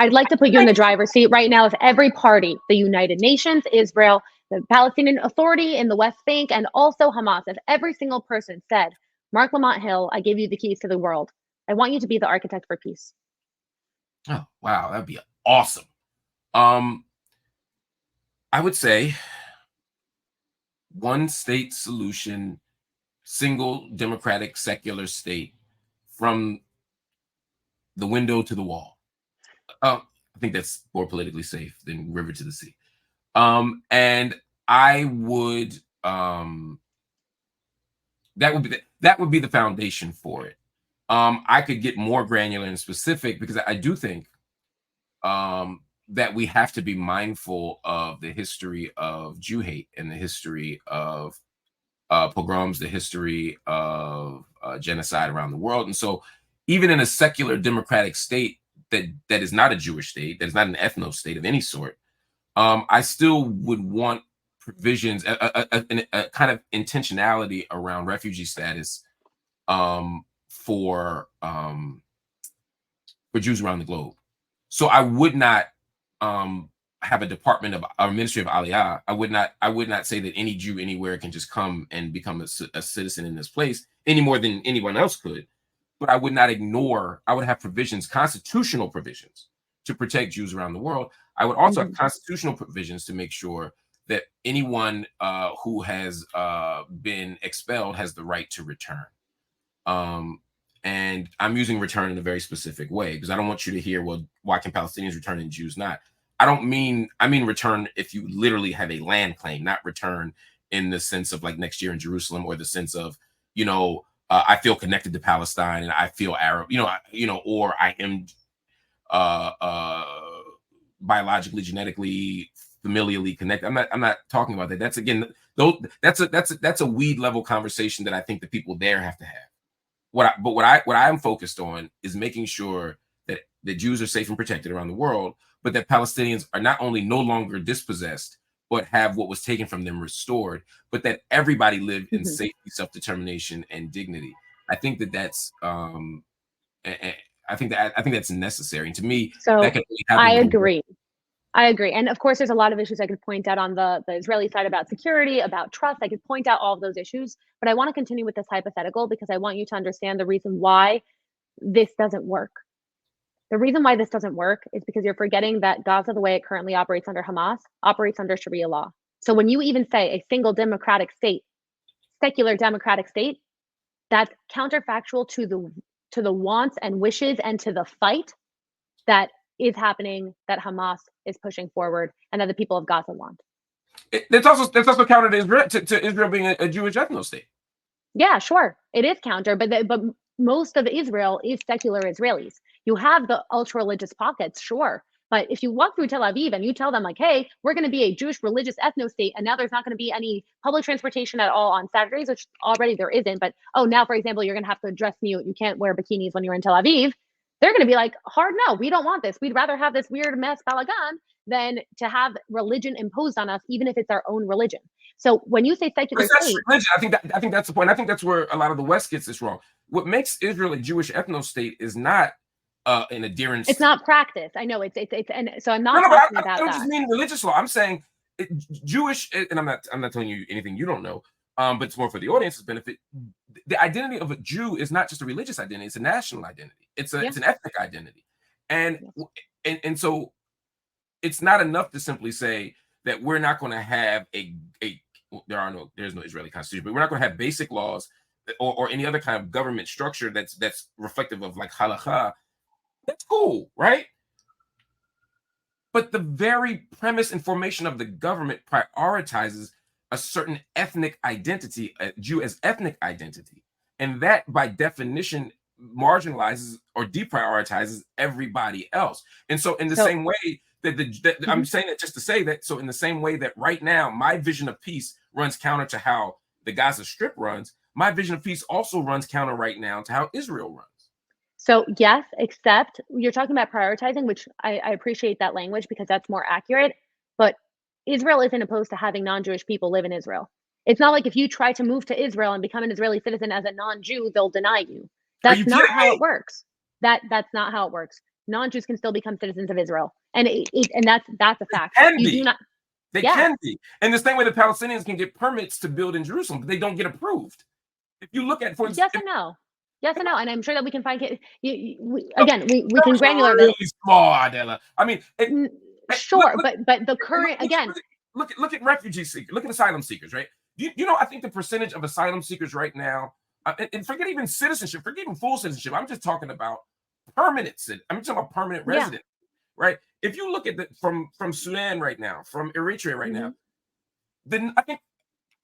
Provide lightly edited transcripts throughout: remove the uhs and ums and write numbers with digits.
I'd like to put you in the driver's seat right now. If every party, the United Nations, Israel, the Palestinian Authority in the West Bank, and also Hamas, if every single person said, Marc Lamont Hill, I give you the keys to the world. I want you to be the architect for peace. Oh, wow. That'd be awesome. I would say one state solution, single democratic secular state from the window to the wall. I think that's more politically safe than river to the sea. And I would that would be the foundation for it. I could get more granular and specific because I do think that we have to be mindful of the history of Jew hate and the history of pogroms, the history of genocide around the world. And so even in a secular democratic state that is not a Jewish state, that is not an ethno state of any sort, I still would want provisions, a kind of intentionality around refugee status for Jews around the globe. So I would not have a department of our Ministry of Aliyah. I would not say that any Jew anywhere can just come and become a citizen in this place any more than anyone else could. But I would not ignore. I would have provisions, constitutional provisions, to protect Jews around the world. I would also have constitutional provisions to make sure that anyone who has been expelled has the right to return. And I'm using return in a very specific way because I don't want you to hear, well, why can Palestinians return and Jews not? I mean return if you literally have a land claim, not return in the sense of like next year in Jerusalem, or the sense of, I feel connected to Palestine and I feel Arab, or I am biologically, genetically, familially connected. I'm not talking about that. That's again, that's a weed level conversation that I think the people there have to have. What I am focused on is making sure that the Jews are safe and protected around the world, but that Palestinians are not only no longer dispossessed, but have what was taken from them restored, but that everybody live in safety, self-determination, and dignity. I think that's I think that's necessary. And to me, so that can only happen. I agree. And of course, there's a lot of issues I could point out on the Israeli side about security, about trust. I could point out all of those issues, but I want to continue with this hypothetical because I want you to understand the reason why this doesn't work. The reason why this doesn't work is because you're forgetting that Gaza, the way it currently operates under Hamas, operates under Sharia law. So when you even say a single democratic state, secular democratic state, that's counterfactual to the wants and wishes and to the fight that is happening, that Hamas is pushing forward, and that the people of Gaza want. That's also counter to Israel being a Jewish ethno state. Yeah, sure, it is counter, but most of Israel is secular Israelis. You have the ultra-religious pockets, sure. But if you walk through Tel Aviv and you tell them like, hey, we're going to be a Jewish religious ethno state, and now there's not going to be any public transportation at all on Saturdays, which already there isn't. But, now, for example, you're going to have to dress mute. You can't wear bikinis when you're in Tel Aviv. They're going to be like, hard no, we don't want this. We'd rather have this weird mess balagan than to have religion imposed on us, even if it's our own religion. So when you say secular state, religion, I think that's the point. I think that's where a lot of the West gets this wrong. What makes Israel a Jewish ethno state is not an adherence. It's not practice. I know it's and so I'm not talking about that. I don't just mean religious law. I'm saying Jewish, and I'm not telling you anything you don't know. But it's more for the audience's benefit. The identity of a Jew is not just a religious identity; it's a national identity. It's an ethnic identity, and so it's not enough to simply say that we're not going to have there's no Israeli constitution, but we're not going to have basic laws or any other kind of government structure that's reflective of like halakha. That's cool, right? But the very premise and formation of the government prioritizes a certain ethnic identity, a Jew as ethnic identity. And that by definition marginalizes or deprioritizes everybody else. And so in the same way that I'm saying that just to say that, so in the same way that right now, my vision of peace runs counter to how the Gaza Strip runs, my vision of peace also runs counter right now to how Israel runs. So yes, except you're talking about prioritizing, which I appreciate that language because that's more accurate, but Israel isn't opposed to having non-Jewish people live in Israel. It's not like if you try to move to Israel and become an Israeli citizen as a non-Jew, they'll deny you. That's not how it works. That's not how it works. non-Jews can still become citizens of Israel, and that's a fact. Can You be. do not. They Yeah. can be. And the same way the Palestinians can get permits to build in Jerusalem, but they don't get approved. If you look at, for Yes instance, and no. Yes and no. And I'm sure that we can find no, again, we can granular really this. small, Adela. I mean, Sure, but the current again. Look at refugee seekers. Look at asylum seekers, right? You know, I think the percentage of asylum seekers right now, and forget even citizenship, forget even full citizenship. I'm just talking about permanent. I'm talking about permanent resident, right? If you look at from Sudan right now, from Eritrea right now, then I think,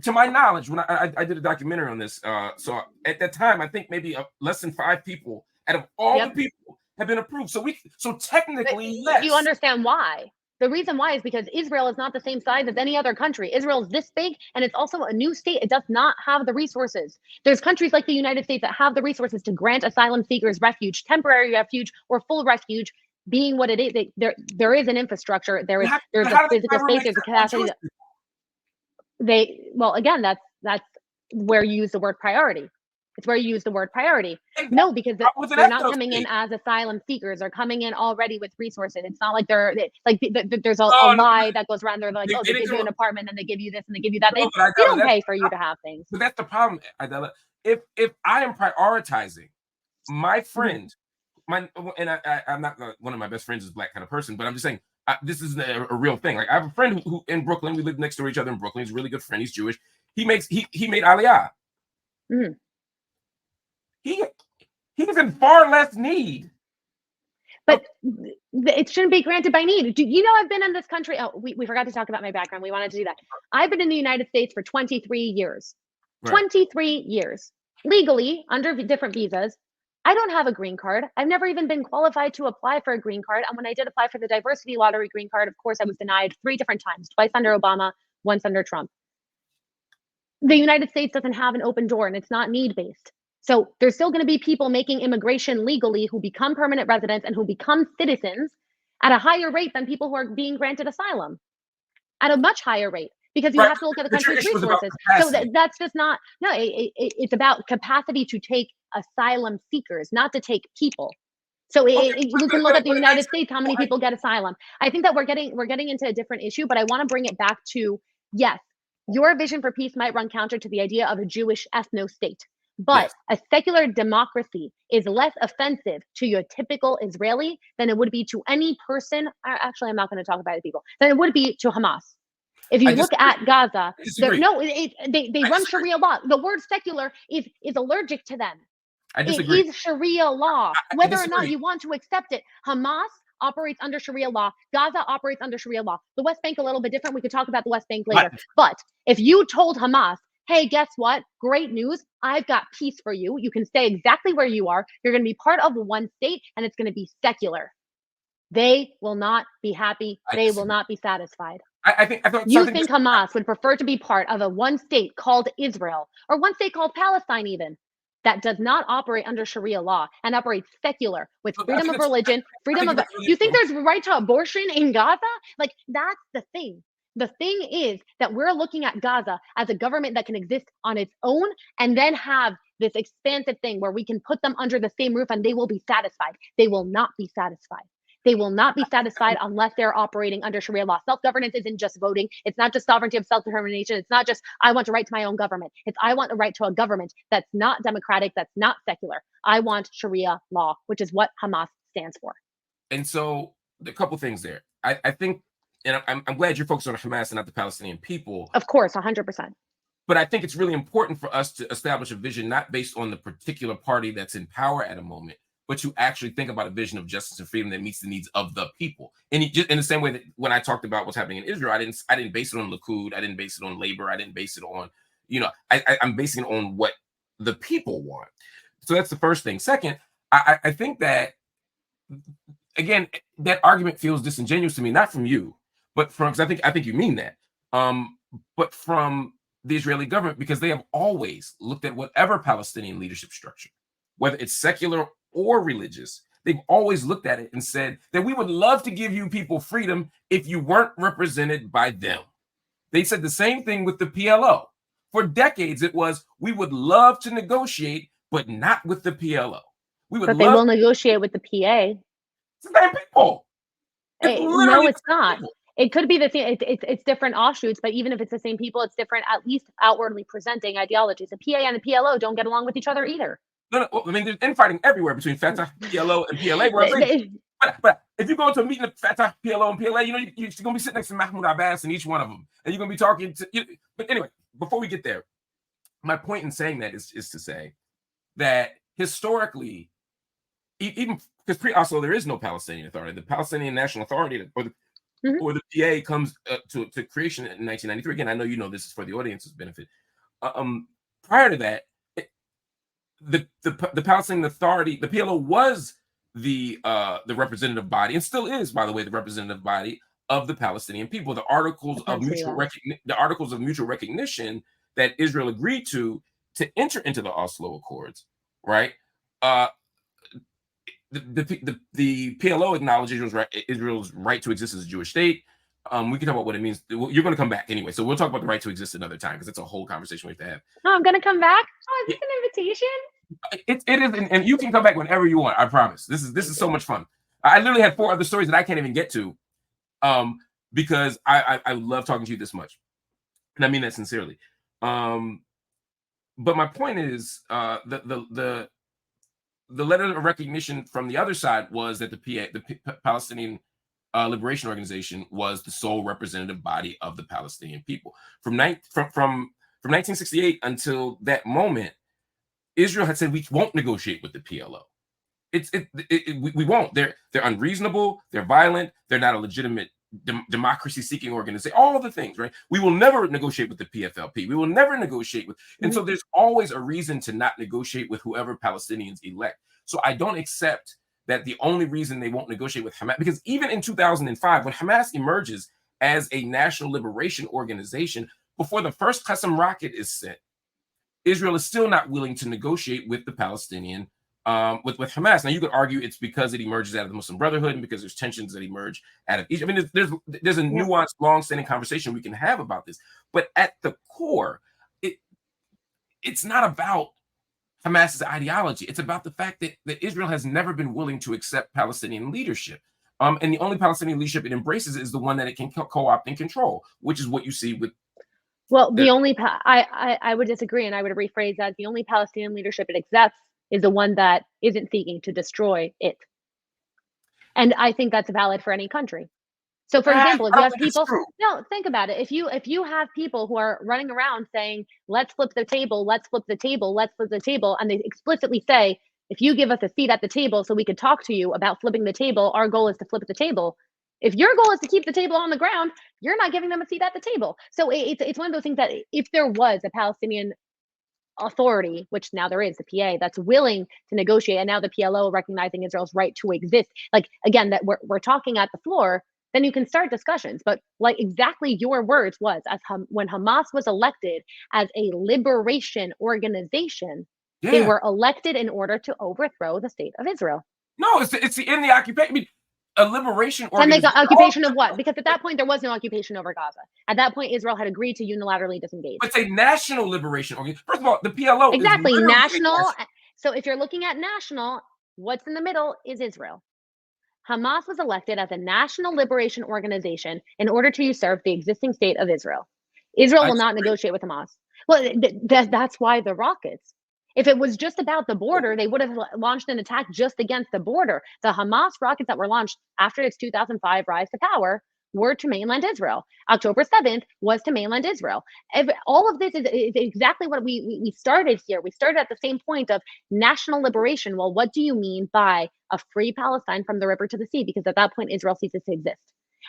to my knowledge, when I did a documentary on this, so at that time, I think maybe less than 5 people out of all the people have been approved. So technically, but you understand why? The reason why is because Israel is not the same size as any other country. Israel is this big, and it's also a new state. It does not have the resources. There's countries like the United States that have the resources to grant asylum seekers refuge, temporary refuge, or full refuge. Being what it is, there is an infrastructure. There's a physical space. There's a capacity. Again, that's where you use the word priority. It's where you use the word priority. No, because they're not coming in as asylum seekers. They're coming in already with resources. It's not like there's a lie that goes around. They're like, oh, they give you an apartment and they give you this and they give you that. They don't pay for you to have things. But that's the problem, Adela. If I am prioritizing my friend, I'm not one of my best friends is a black kind of person, but I'm just saying this is a real thing. Like, I have a friend who in Brooklyn, we live next to each other in Brooklyn. He's a really good friend. He's Jewish. He made Aliyah. He's in far less need. But it shouldn't be granted by need. You know, I've been in this country. Oh, we forgot to talk about my background. We wanted to do that. I've been in the United States for 23 years. Right. 23 years. Legally, under different visas. I don't have a green card. I've never even been qualified to apply for a green card. And when I did apply for the diversity lottery green card, of course, I was denied 3 different times, twice under Obama, once under Trump. The United States doesn't have an open door, and it's not need-based. So there's still going to be people making immigration legally who become permanent residents and who become citizens at a higher rate than people who are being granted asylum, at a much higher rate, because you have to look at the country's resources. So that's just not, no, it's about capacity to take asylum seekers, not to take people. So you can look at the United States, how many people get asylum. I think that we're getting into a different issue, but I want to bring it back to, yes, your vision for peace might run counter to the idea of a Jewish ethno-state. But a secular democracy is less offensive to your typical Israeli than it would be to any person. Actually, I'm not going to talk about the people. Than it would be to Hamas. If you look at Gaza, they run Sharia law. The word secular is allergic to them. It is Sharia law, whether or not you want to accept it. Hamas operates under Sharia law. Gaza operates under Sharia law. The West Bank a little bit different. We could talk about the West Bank later. But if you told Hamas, hey, guess what? Great news. I've got peace for you. You can stay exactly where you are. You're going to be part of one state, and it's going to be secular. They will not be happy. They will not be satisfied. I think Hamas would prefer to be part of a one state called Israel, or one state called Palestine even, that does not operate under Sharia law and operates secular with freedom of religion, freedom of... You think there's right to abortion in Gaza? Like, that's the thing. The thing is that we're looking at Gaza as a government that can exist on its own and then have this expansive thing where we can put them under the same roof and they will be satisfied. They will not be satisfied. They will not be satisfied unless they're operating under Sharia law. Self-governance isn't just voting. It's not just sovereignty of self-determination. It's not just, I want a right to my own government. It's, I want a right to a government that's not democratic, that's not secular. I want Sharia law, which is what Hamas stands for. And so a couple things there. I think, and I'm glad you're focused on Hamas and not the Palestinian people. Of course, 100%. But I think it's really important for us to establish a vision not based on the particular party that's in power at a moment, but you actually think about a vision of justice and freedom that meets the needs of the people. And in the same way that when I talked about what's happening in Israel, I didn't base it on Likud, I didn't base it on labor, I didn't base it on, I'm basing it on what the people want. So that's the first thing. Second, I think that, again, that argument feels disingenuous to me, not from you, but from, because I think you mean that, but from the Israeli government, because they have always looked at whatever Palestinian leadership structure, whether it's secular or religious, they've always looked at it and said that we would love to give you people freedom if you weren't represented by them. They said the same thing with the PLO. For decades, it was, we would love to negotiate, but not with the PLO. But they will negotiate with the PA. It's the same people. It's No, literally it's the same not. people. It could be the same. It's different offshoots, but even if it's the same people, it's different, at least outwardly presenting ideologies. The PA and the PLO don't get along with each other either. No, I mean, there's infighting everywhere between Fatah, PLO, and PLA. What I'm saying, They- but if you go to a meeting of Fatah, PLO, and PLA, you're going to be sitting next to Mahmoud Abbas in each one of them, and you're going to be talking to. But anyway, before we get there, my point in saying that is to say that historically, even because pre-Oslo there is no Palestinian Authority. The Palestinian National Authority, or the PA, comes to creation in 1993. Again, I know you know this is for the audience's benefit. Prior to that, the Palestinian Authority, the PLO, was the representative body, and still is, by the way, the representative body of the Palestinian people. The articles of mutual recognition that Israel agreed to enter into the Oslo Accords, right? The PLO acknowledges Israel's right to exist as a Jewish state. We can talk about what it means. You're going to come back anyway, so we'll talk about the right to exist another time, because it's a whole conversation we have to have. Oh, I'm going to come back. Oh, is this an invitation? It is, and you can come back whenever you want. I promise. This is so much fun. I literally had 4 other stories that I can't even get to, because I love talking to you this much, and I mean that sincerely. But my point is, the letter of recognition from the other side was that the Palestinian Liberation Organization was the sole representative body of the Palestinian people. From 1968 until that moment, Israel had said we won't negotiate with the PLO. We won't. They're unreasonable. They're violent. They're not a legitimate democracy-seeking organization. All of the things, right? We will never negotiate with the PFLP. We will never negotiate with. And so there's always a reason to not negotiate with whoever Palestinians elect. So I don't accept that the only reason they won't negotiate with Hamas, because even in 2005, when Hamas emerges as a national liberation organization, before the first Qassam rocket is sent, Israel is still not willing to negotiate with the Palestinian, with Hamas. Now, you could argue it's because it emerges out of the Muslim Brotherhood and because there's tensions that emerge out of Egypt. I mean, there's a nuanced, long-standing conversation we can have about this. But at the core, it's not about Hamas's ideology. It's about the fact that Israel has never been willing to accept Palestinian leadership. And the only Palestinian leadership it embraces is the one that it can co-opt and control, which is what you see with. Well, I would disagree, and I would rephrase that: the only Palestinian leadership it accepts is the one that isn't seeking to destroy it. And I think that's valid for any country. So, for example, if you have people, no, think about it. If you have people who are running around saying, "Let's flip the table, let's flip the table, let's flip the table," and they explicitly say, "If you give us a seat at the table so we could talk to you about flipping the table, our goal is to flip the table." If your goal is to keep the table on the ground, you're not giving them a seat at the table. So it's one of those things that if there was a Palestinian Authority, which now there is, the PA, that's willing to negotiate, and now the PLO recognizing Israel's right to exist, like, again, that we're talking at the floor, then you can start discussions. But like exactly your words was, when Hamas was elected as a liberation organization, they were elected in order to overthrow the state of Israel. No, it's in the occupation. I mean, a liberation organization. And they got occupation of what? Because at that point, there was no occupation over Gaza. At that point, Israel had agreed to unilaterally disengage. But it's a national liberation organization. First of all, the PLO exactly is national. So if you're looking at national, what's in the middle is Israel. Hamas was elected as a national liberation organization in order to usurp the existing state of Israel. Israel will not negotiate with Hamas. Well, that's why the rockets. If it was just about the border, they would have launched an attack just against the border. The Hamas rockets that were launched after its 2005 rise to power were to mainland Israel. October 7th was to mainland Israel. All of this is exactly what we started here. We started at the same point of national liberation. Well, what do you mean by a free Palestine from the river to the sea? Because at that point, Israel ceases to exist.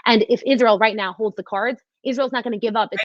And if Israel right now holds the cards, Israel's not going to give up its